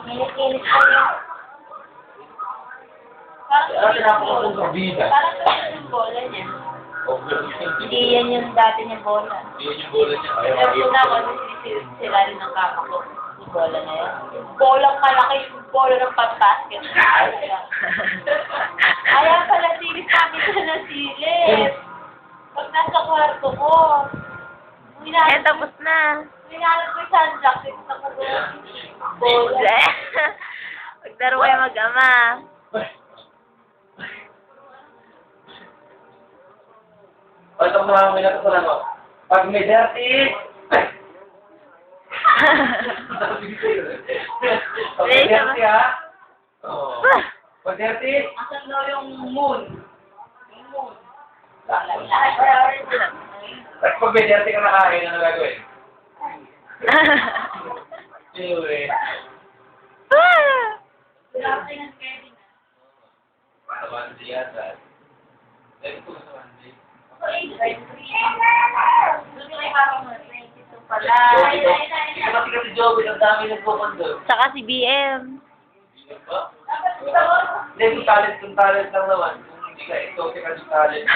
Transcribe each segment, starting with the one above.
Kinis-kinis ko yun. Parang ito yung bola niya. Hindi yan yung dati niyang bola. Pero kung na ako, sila rin ng kaka ko. Yung bola na yan. Yung bola malaki, yung bola ng pang-basket. Kaya pala silis namin ka na silis. Pag nasa kwarto ko, Tapos na. minalap ko yung sunblock. Ito ko bola. Maglaro kayo mag-ama. O, ito mga may natutunan mo. Pag may dirty, pag may dirty ha? Oo. Pag dirty, Asan daw yung moon? Yung moon. at pag may dirty ka nakain, ano gagawin? Anyway. Grabe ng Kevin. Tawan siya sa... Dahil ito sa Monday. Doon yung parang 22 pala. Ito kasi kasi Joey, ang dami nagpupundo. Saka si BM. Hindi ba? Hindi, kung talent lang naman. Kung hindi ka exotic ang talent.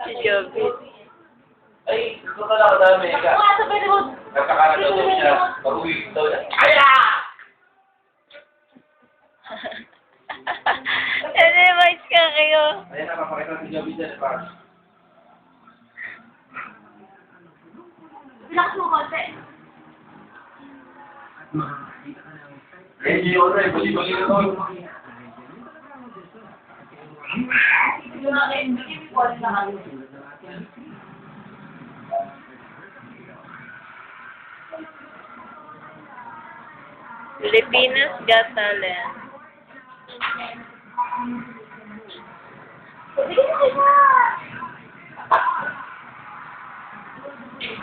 Si Joby. Ay, gusto ka lang dami. Nagkakaragaw daw siya. Pag-uwi daw niya. Kaya! Advice ka kayo. Ayan, napapakita si Joey dyan. Relax mo konti. Eh, hindi yun rin. Bali-bali na to. Yung mga hindi ko na kami. Pilipinas Got Talent. Sige na,